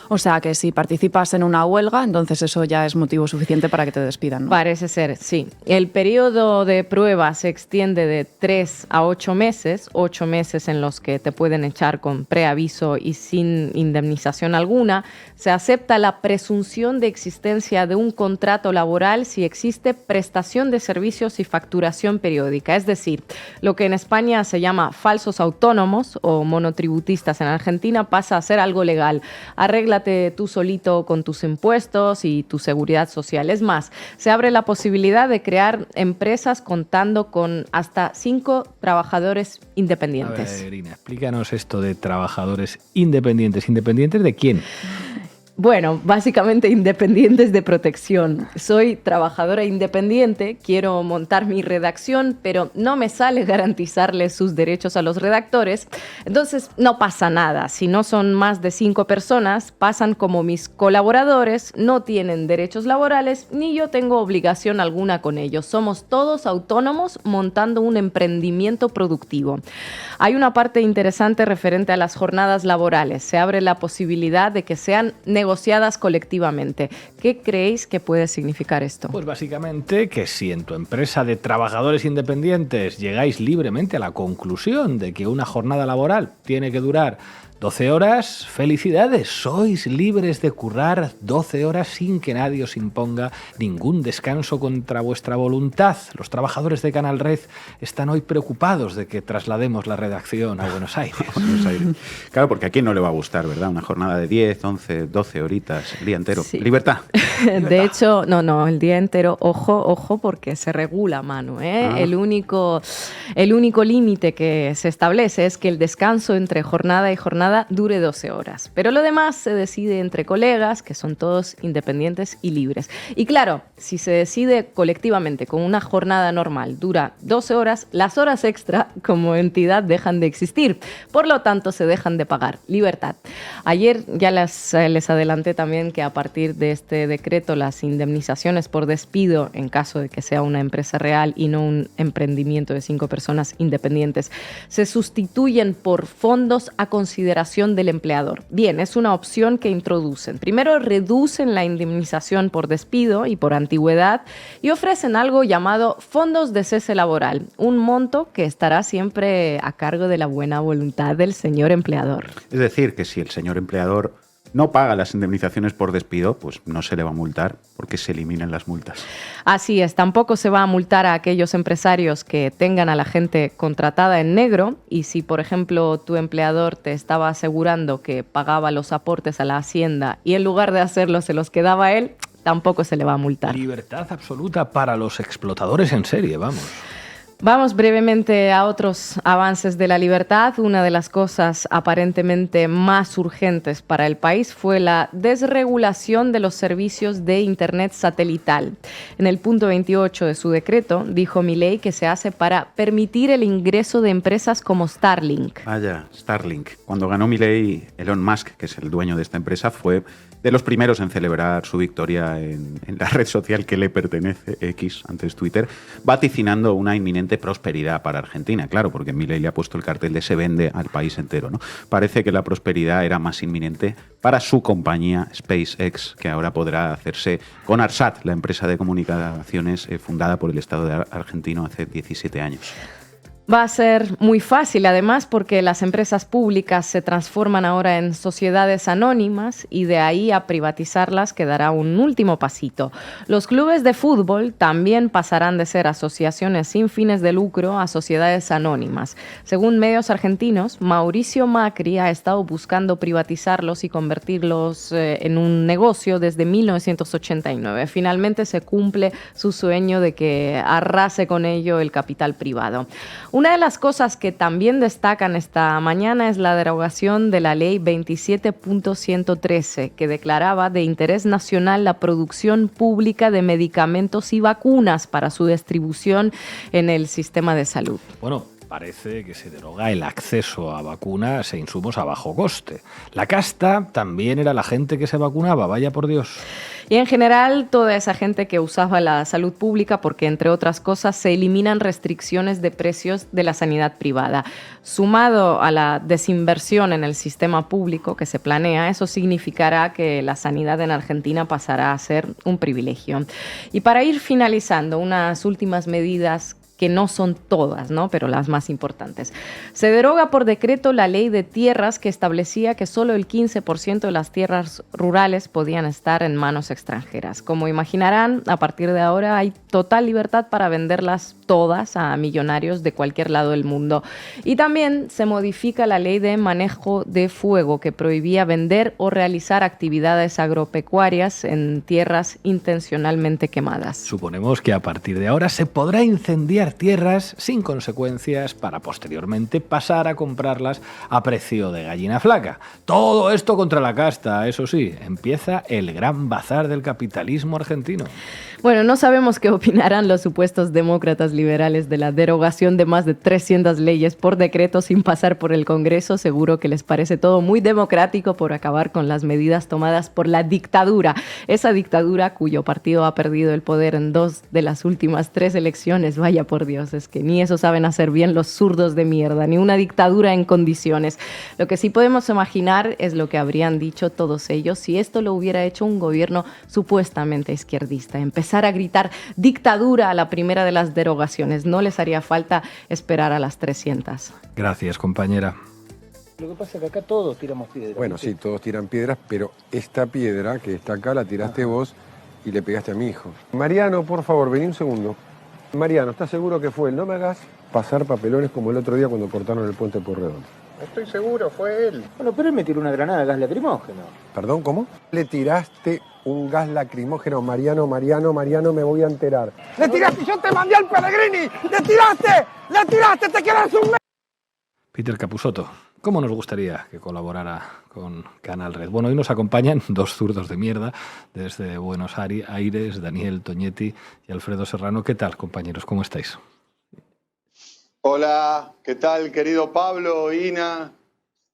O sea, que si participas en una huelga, entonces eso ya es motivo suficiente para que te despidan, ¿no? Parece ser, sí. El periodo de prueba se extiende de 3 a 8 meses, 8 meses en los que te pueden echar con preaviso y sin indemnización alguna. Se acepta la presunción de existencia de un contrato laboral si existe prestación de servicios y facturación periódica. Es decir, lo que en España se llama falsos autónomos o monotributistas en Argentina pasa a ser algo legal. Arréglate tú solito con tus impuestos y tu seguridad social. Es más, se abre la posibilidad de crear empresas contando con hasta 5 trabajadores independientes. A ver, Irina, explícanos esto de trabajadores independientes. ¿Independientes de quién? Bueno, básicamente independientes de protección. Soy trabajadora independiente, quiero montar mi redacción, pero no me sale garantizarles sus derechos a los redactores. Entonces no pasa nada. Si no son más de 5 personas, pasan como mis colaboradores, no tienen derechos laborales, ni yo tengo obligación alguna con ellos. Somos todos autónomos montando un emprendimiento productivo. Hay una parte interesante referente a las jornadas laborales. Se abre la posibilidad de que sean negociadas colectivamente. ¿Qué creéis que puede significar esto? Pues básicamente que si en tu empresa de trabajadores independientes llegáis libremente a la conclusión de que una jornada laboral tiene que durar 12 horas, felicidades, sois libres de currar 12 horas sin que nadie os imponga ningún descanso contra vuestra voluntad. Los trabajadores de Canal Red están hoy preocupados de que traslademos la redacción a Buenos Aires. Claro, porque a quién no le va a gustar, ¿verdad? Una jornada de 10, 11, 12 horitas, el día entero. Sí. Libertad. De hecho, no, el día entero, ojo, porque se regula, Manu, ¿eh? Ah. El único límite que se establece es que el descanso entre jornada y jornada dure 12 horas. Pero lo demás se decide entre colegas, que son todos independientes y libres. Y claro, si se decide colectivamente con una jornada normal, dura 12 horas, las horas extra como entidad dejan de existir. Por lo tanto, se dejan de pagar. Libertad. Ayer ya les adelanté también que a partir de este decreto, las indemnizaciones por despido, en caso de que sea una empresa real y no un emprendimiento de 5 personas independientes, se sustituyen por fondos a consideración del empleador. Bien, es una opción que introducen. Primero reducen la indemnización por despido y por antigüedad y ofrecen algo llamado fondos de cese laboral, un monto que estará siempre a cargo de la buena voluntad del señor empleador. Es decir, que si el señor empleador no paga las indemnizaciones por despido, pues no se le va a multar porque se eliminan las multas. Así es, tampoco se va a multar a aquellos empresarios que tengan a la gente contratada en negro y si, por ejemplo, tu empleador te estaba asegurando que pagaba los aportes a la hacienda y en lugar de hacerlo se los quedaba él, tampoco se le va a multar. Libertad absoluta para los explotadores en serie, vamos. Vamos brevemente a otros avances de la libertad. Una de las cosas aparentemente más urgentes para el país fue la desregulación de los servicios de Internet satelital. En el punto 28 de su decreto, dijo Milei que se hace para permitir el ingreso de empresas como Starlink. Vaya, Starlink. Cuando ganó Milei, Elon Musk, que es el dueño de esta empresa, fue de los primeros en celebrar su victoria en la red social que le pertenece, X, antes Twitter, vaticinando una inminente prosperidad para Argentina. Claro, porque Milei le ha puesto el cartel de se vende al país entero, ¿no? Parece que la prosperidad era más inminente para su compañía SpaceX, que ahora podrá hacerse con ARSAT, la empresa de comunicaciones fundada por el Estado argentino hace 17 años. Va a ser muy fácil, además, porque las empresas públicas se transforman ahora en sociedades anónimas y de ahí a privatizarlas quedará un último pasito. Los clubes de fútbol también pasarán de ser asociaciones sin fines de lucro a sociedades anónimas. Según medios argentinos, Mauricio Macri ha estado buscando privatizarlos y convertirlos en un negocio desde 1989. Finalmente se cumple su sueño de que arrase con ello el capital privado. Una de las cosas que también destacan esta mañana es la derogación de la ley 27.113, que declaraba de interés nacional la producción pública de medicamentos y vacunas para su distribución en el sistema de salud. Bueno, parece que se deroga el acceso a vacunas e insumos a bajo coste. La casta también era la gente que se vacunaba, vaya por Dios. Y en general, toda esa gente que usaba la salud pública, porque entre otras cosas se eliminan restricciones de precios de la sanidad privada. Sumado a la desinversión en el sistema público que se planea, eso significará que la sanidad en Argentina pasará a ser un privilegio. Y para ir finalizando, unas últimas medidas que no son todas, ¿no? Pero las más importantes. Se deroga por decreto la ley de tierras que establecía que solo el 15% de las tierras rurales podían estar en manos extranjeras. Como imaginarán, a partir de ahora hay total libertad para venderlas todas a millonarios de cualquier lado del mundo. Y también se modifica la ley de manejo de fuego que prohibía vender o realizar actividades agropecuarias en tierras intencionalmente quemadas. Suponemos que a partir de ahora se podrá incendiar expropiar tierras sin consecuencias para posteriormente pasar a comprarlas a precio de gallina flaca. Todo esto contra la casta, eso sí, empieza el gran bazar del capitalismo argentino. Bueno, no sabemos qué opinarán los supuestos demócratas liberales de la derogación de más de 300 leyes por decreto sin pasar por el Congreso. Seguro que les parece todo muy democrático por acabar con las medidas tomadas por la dictadura. Esa dictadura cuyo partido ha perdido el poder en 2 de las últimas 3 elecciones. Vaya por Dios, es que ni eso saben hacer bien los zurdos de mierda, ni una dictadura en condiciones. Lo que sí podemos imaginar es lo que habrían dicho todos ellos si esto lo hubiera hecho un gobierno supuestamente izquierdista. Empezar a gritar dictadura a la primera de las derogaciones. No les haría falta esperar a las 300. Gracias, compañera. Lo que pasa es que acá todos tiramos piedras. Bueno, sí, todos tiran piedras, pero esta piedra que está acá la tiraste vos y le pegaste a mi hijo. Mariano, por favor, vení un segundo. Mariano, ¿estás seguro que fue él? No me hagas pasar papelones como el otro día cuando cortaron el puente Porredón. Estoy seguro, fue él. Bueno, pero él me tiró una granada de gas lacrimógeno. ¿Perdón, cómo? Le tiraste un gas lacrimógeno. Mariano, me voy a enterar. ¡Le tiraste! ¡Yo te mandé al Pellegrini! ¡Le tiraste! ¡Te quedas un mes! Peter Capusotto, ¿cómo nos gustaría que colaborara con Canal Red? Bueno, hoy nos acompañan 2 zurdos de mierda desde Buenos Aires, Daniel Toñetti y Alfredo Serrano. ¿Qué tal, compañeros? ¿Cómo estáis? Hola, ¿qué tal, querido Pablo, Ina,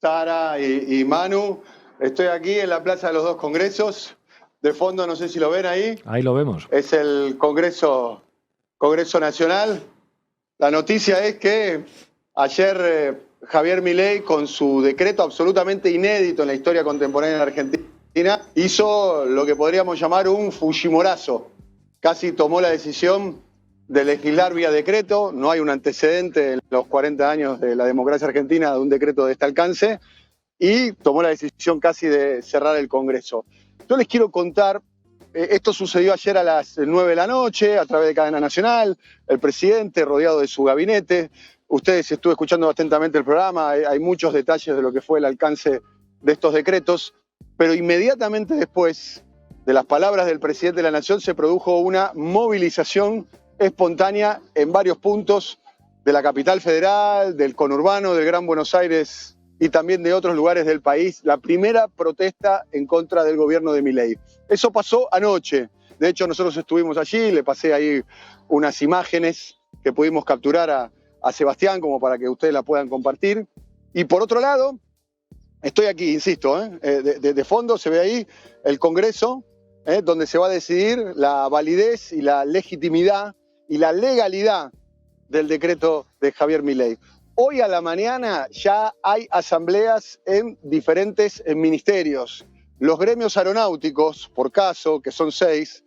Sara y Manu? Estoy aquí en la Plaza de los 2 Congresos. De fondo, no sé si lo ven ahí. Ahí lo vemos. Es el Congreso Nacional. La noticia es que ayer Javier Milei, con su decreto absolutamente inédito en la historia contemporánea de la Argentina, hizo lo que podríamos llamar un fujimorazo. Casi tomó la decisión de legislar vía decreto. No hay un antecedente en los 40 años de la democracia argentina de un decreto de este alcance, y tomó la decisión casi de cerrar el Congreso. Yo les quiero contar, esto sucedió ayer a las 9 de la noche a través de Cadena Nacional, el presidente rodeado de su gabinete. Ustedes estuve escuchando atentamente el programa, hay muchos detalles de lo que fue el alcance de estos decretos, pero inmediatamente después de las palabras del presidente de la Nación se produjo una movilización espontánea en varios puntos de la capital federal, del conurbano, del Gran Buenos Aires y también de otros lugares del país. La primera protesta en contra del gobierno de Milei. Eso pasó anoche. De hecho, nosotros estuvimos allí, le pasé ahí unas imágenes que pudimos capturar a Sebastián como para que ustedes la puedan compartir. Y por otro lado, estoy aquí, insisto, de fondo se ve ahí el Congreso, donde se va a decidir la validez y la legitimidad y la legalidad del decreto de Javier Milei. Hoy a la mañana ya hay asambleas en diferentes ministerios. Los gremios aeronáuticos, por caso, que son 6,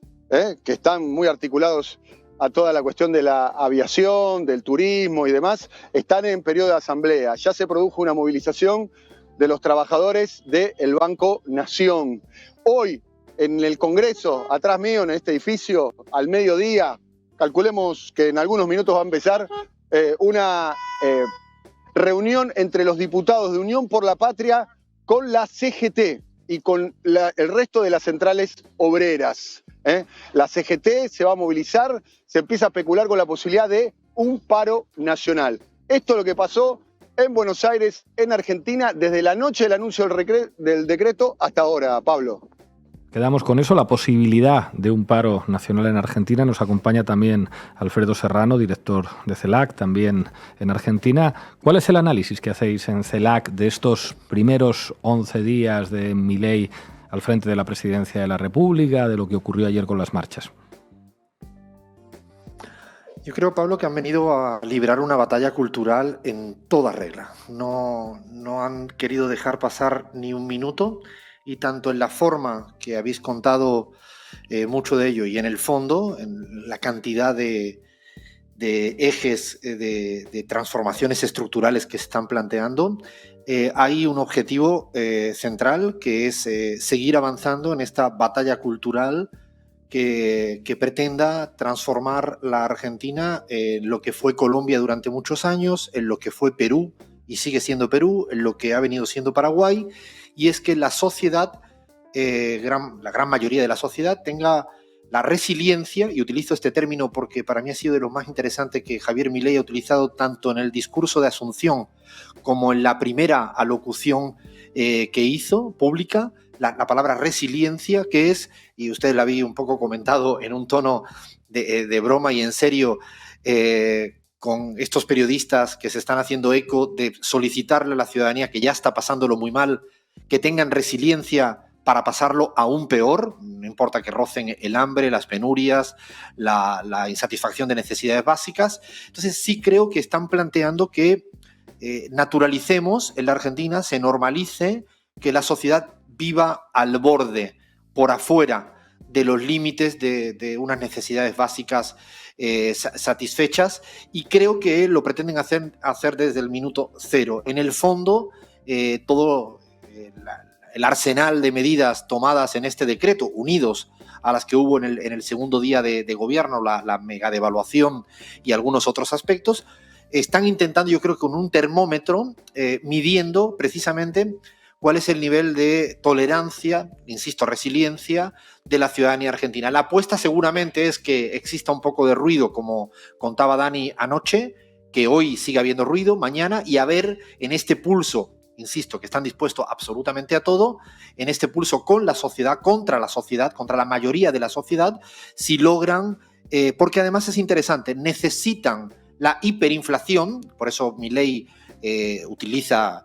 que están muy articulados a toda la cuestión de la aviación, del turismo y demás, están en periodo de asamblea. Ya se produjo una movilización de los trabajadores del Banco Nación. Hoy, en el Congreso, atrás mío, en este edificio, al mediodía, calculemos que en algunos minutos va a empezar una reunión entre los diputados de Unión por la Patria con la CGT y con el resto de las centrales obreras. La CGT se va a movilizar, se empieza a especular con la posibilidad de un paro nacional. Esto es lo que pasó en Buenos Aires, en Argentina, desde la noche del anuncio del decreto hasta ahora, Pablo. Quedamos con eso, la posibilidad de un paro nacional en Argentina. Nos acompaña también Alfredo Serrano, director de CELAC, también en Argentina. ¿Cuál es el análisis que hacéis en CELAC de estos primeros 11 días de Milei al frente de la presidencia de la República, de lo que ocurrió ayer con las marchas? Yo creo, Pablo, que han venido a librar una batalla cultural en toda regla. No han querido dejar pasar ni un minuto. Y tanto en la forma que habéis contado mucho de ello y en el fondo, en la cantidad de ejes de transformaciones estructurales que se están planteando, hay un objetivo central que es seguir avanzando en esta batalla cultural que pretenda transformar la Argentina en lo que fue Colombia durante muchos años, en lo que fue Perú y sigue siendo Perú, en lo que ha venido siendo Paraguay. Y es que la sociedad, la gran mayoría de la sociedad, tenga la resiliencia, y utilizo este término porque para mí ha sido de lo más interesante que Javier Milei ha utilizado tanto en el discurso de Asunción como en la primera alocución que hizo pública, la palabra resiliencia, que es, y usted la vi un poco comentado en un tono de broma y en serio, con estos periodistas que se están haciendo eco de solicitarle a la ciudadanía que ya está pasándolo muy mal, que tengan resiliencia para pasarlo aún peor, no importa que rocen el hambre, las penurias, la insatisfacción de necesidades básicas. Entonces sí creo que están planteando que naturalicemos en la Argentina, se normalice que la sociedad viva al borde, por afuera de los límites de unas necesidades básicas satisfechas, y creo que lo pretenden hacer desde el minuto cero. En el fondo, todo el arsenal de medidas tomadas en este decreto, unidos a las que hubo en el segundo día de gobierno, la mega devaluación y algunos otros aspectos, están intentando, yo creo, con un termómetro, midiendo precisamente cuál es el nivel de tolerancia, insisto, resiliencia de la ciudadanía argentina. La apuesta seguramente es que exista un poco de ruido, como contaba Dani anoche, que hoy siga habiendo ruido, mañana, y a ver en este pulso, insisto, que están dispuestos absolutamente a todo, en este pulso con la sociedad, contra la mayoría de la sociedad, si logran, porque además es interesante, necesitan la hiperinflación, por eso Milei utiliza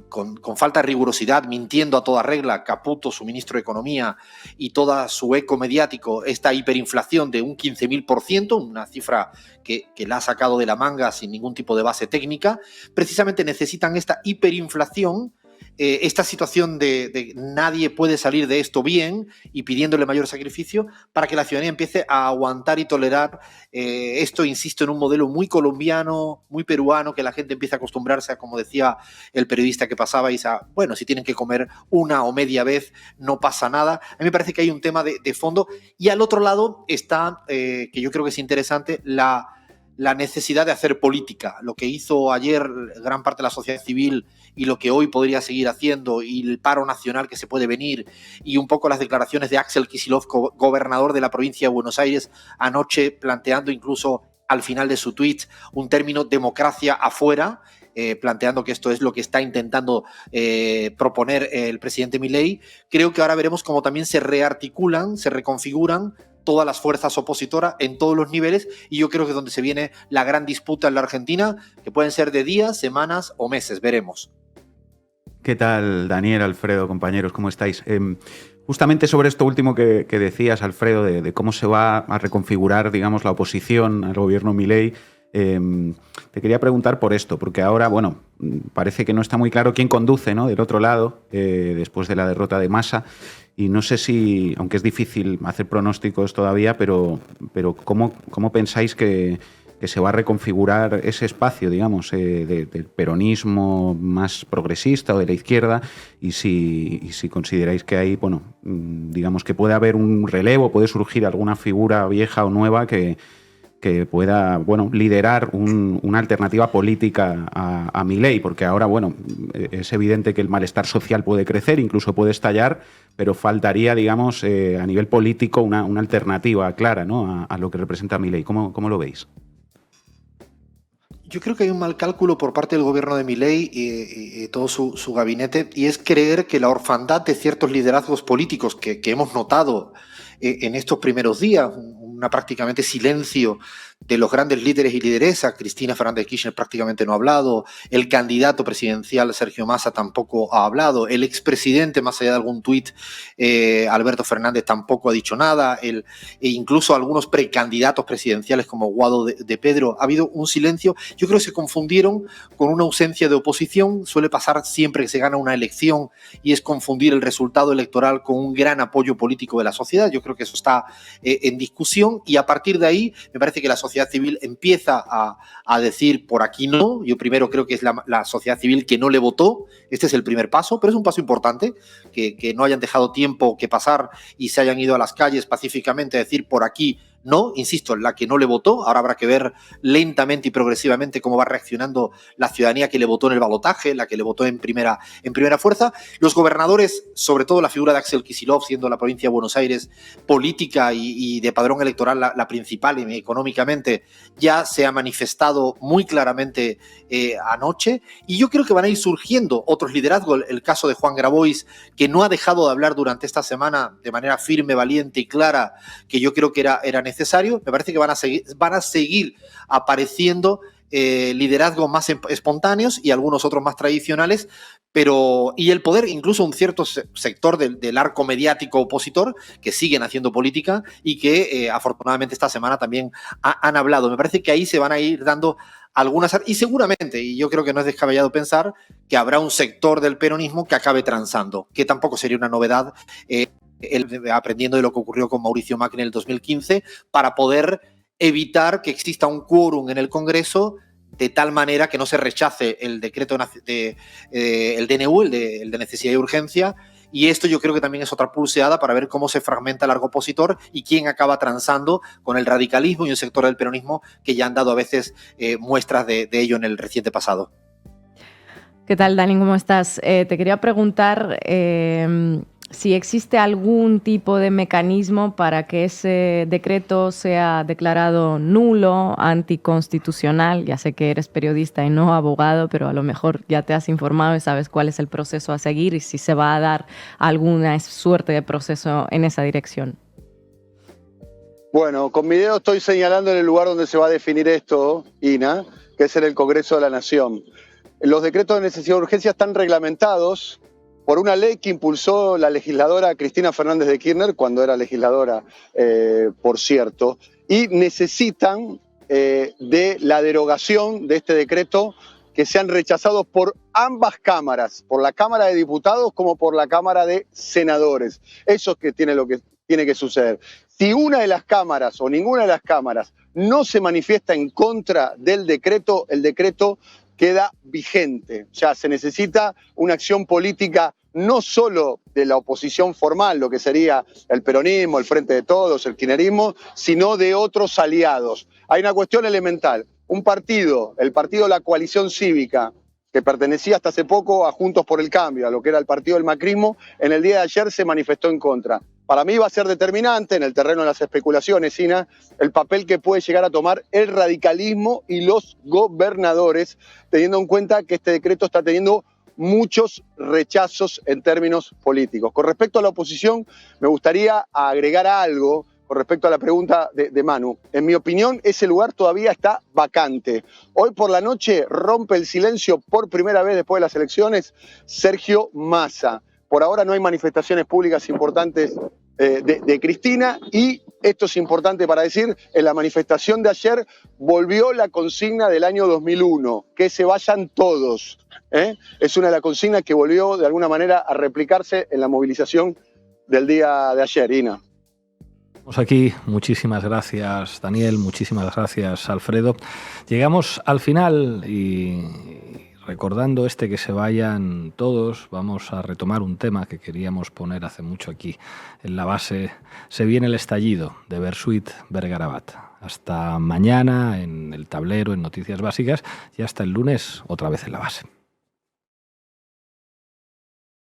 con falta de rigurosidad, mintiendo a toda regla, Caputo, su ministro de Economía, y todo su eco mediático, esta hiperinflación de un 15.000%, una cifra que la ha sacado de la manga sin ningún tipo de base técnica. Precisamente necesitan esta hiperinflación, esta situación de nadie puede salir de esto bien y pidiéndole mayor sacrificio para que la ciudadanía empiece a aguantar y tolerar esto, insisto, en un modelo muy colombiano, muy peruano, que la gente empiece a acostumbrarse a, como decía el periodista que pasabais, a, bueno, si tienen que comer una o media vez, no pasa nada. A mí me parece que hay un tema de fondo, y al otro lado está, que yo creo que es interesante, la necesidad de hacer política. Lo que hizo ayer gran parte de la sociedad civil y lo que hoy podría seguir haciendo, y el paro nacional que se puede venir, y un poco las declaraciones de Axel Kicillof, gobernador de la provincia de Buenos Aires, anoche, planteando incluso al final de su tweet un término democracia afuera, planteando que esto es lo que está intentando proponer el presidente Milei. Creo que ahora veremos cómo también se rearticulan, se reconfiguran todas las fuerzas opositoras en todos los niveles, y yo creo que es donde se viene la gran disputa en la Argentina, que pueden ser de días, semanas o meses, veremos. ¿Qué tal, Daniel, Alfredo, compañeros? ¿Cómo estáis? Justamente sobre esto último que decías, Alfredo, de cómo se va a reconfigurar, digamos, la oposición al gobierno Milei, te quería preguntar por esto, porque ahora, bueno, parece que no está muy claro quién conduce, ¿no?, del otro lado, después de la derrota de Massa, y no sé si, aunque es difícil hacer pronósticos todavía, pero ¿cómo pensáis que se va a reconfigurar ese espacio, digamos, del peronismo más progresista o de la izquierda, y si consideráis que hay, bueno, digamos que puede haber un relevo, puede surgir alguna figura vieja o nueva que pueda, bueno, liderar una alternativa política a Milei, porque ahora, bueno, es evidente que el malestar social puede crecer, incluso puede estallar, pero faltaría, digamos, a nivel político una alternativa clara, ¿no?, a lo que representa Milei. ¿Cómo lo veis? Yo creo que hay un mal cálculo por parte del gobierno de Milei y todo su gabinete, y es creer que la orfandad de ciertos liderazgos políticos que hemos notado en estos primeros días, una prácticamente silencio de los grandes líderes y lideresas. Cristina Fernández de Kirchner prácticamente no ha hablado, el candidato presidencial Sergio Massa tampoco ha hablado, el expresidente, más allá de algún tuit, Alberto Fernández, tampoco ha dicho nada, e incluso algunos precandidatos presidenciales como Guado de Pedro, ha habido un silencio. Yo creo que se confundieron con una ausencia de oposición. Suele pasar siempre que se gana una elección, y es confundir el resultado electoral con un gran apoyo político de la sociedad. Yo creo que eso está en discusión, y a partir de ahí me parece que la sociedad civil empieza a decir por aquí no. Yo primero creo que es la sociedad civil que no le votó. Este es el primer paso, pero es un paso importante, que no hayan dejado tiempo que pasar y se hayan ido a las calles pacíficamente a decir por aquí no, insisto, la que no le votó. Ahora habrá que ver lentamente y progresivamente cómo va reaccionando la ciudadanía que le votó en el balotaje, la que le votó en primera fuerza. Los gobernadores, sobre todo la figura de Axel Kicillof, siendo la provincia de Buenos Aires política y de padrón electoral la principal económicamente, ya se ha manifestado muy claramente anoche, y yo creo que van a ir surgiendo otros liderazgos. El caso de Juan Grabois, que no ha dejado de hablar durante esta semana de manera firme, valiente y clara, que yo creo que era necesario. Me parece que van a seguir apareciendo liderazgos más espontáneos y algunos otros más tradicionales, y el poder, incluso un cierto sector del arco mediático opositor, que siguen haciendo política y que afortunadamente esta semana también han hablado. Me parece que ahí se van a ir dando algunas, y seguramente, y yo creo que no es descabellado pensar, que habrá un sector del peronismo que acabe transando, que tampoco sería una novedad, aprendiendo de lo que ocurrió con Mauricio Macri en el 2015, para poder evitar que exista un quórum en el Congreso de tal manera que no se rechace el decreto el DNU, el de necesidad y urgencia. Y esto yo creo que también es otra pulseada para ver cómo se fragmenta el arco opositor y quién acaba transando con el radicalismo y un sector del peronismo que ya han dado a veces muestras de ello en el reciente pasado. ¿Qué tal, Dani? ¿Cómo estás? Te quería preguntar si existe algún tipo de mecanismo para que ese decreto sea declarado nulo, anticonstitucional. Ya sé que eres periodista y no abogado, pero a lo mejor ya te has informado y sabes cuál es el proceso a seguir y si se va a dar alguna suerte de proceso en esa dirección. Bueno, con mi dedo estoy señalando en el lugar donde se va a definir esto, Ina, que es en el Congreso de la Nación. Los decretos de necesidad de urgencia están reglamentados por una ley que impulsó la legisladora Cristina Fernández de Kirchner, cuando era legisladora, por cierto, y necesitan de la derogación de este decreto, que sean rechazados por ambas cámaras, por la Cámara de Diputados como por la Cámara de Senadores. Eso es que tiene lo que tiene que suceder. Si una de las cámaras o ninguna de las cámaras no se manifiesta en contra del decreto, el decreto queda vigente. O sea, se necesita una acción política no solo de la oposición formal, lo que sería el peronismo, el Frente de Todos, el kirchnerismo, sino de otros aliados. Hay una cuestión elemental. Un partido, el partido de la coalición cívica, que pertenecía hasta hace poco a Juntos por el Cambio, a lo que era el partido del macrismo, en el día de ayer se manifestó en contra. Para mí va a ser determinante en el terreno de las especulaciones, Ina, el papel que puede llegar a tomar el radicalismo y los gobernadores, teniendo en cuenta que este decreto está teniendo muchos rechazos en términos políticos. Con respecto a la oposición, me gustaría agregar algo con respecto a la pregunta de Manu. En mi opinión, ese lugar todavía está vacante. Hoy por la noche rompe el silencio por primera vez después de las elecciones Sergio Massa. Por ahora no hay manifestaciones públicas importantes de Cristina, y esto es importante para decir, en la manifestación de ayer volvió la consigna del año 2001, que se vayan todos. Es una de las consignas que volvió de alguna manera a replicarse en la movilización del día de ayer, Ina. Estamos aquí, muchísimas gracias Daniel, muchísimas gracias Alfredo. Llegamos al final y recordando que se vayan todos, vamos a retomar un tema que queríamos poner hace mucho aquí en la base. Se viene el estallido de Bersuit Vergarabat. Hasta mañana en el tablero, en Noticias Básicas, y hasta el lunes otra vez en la base.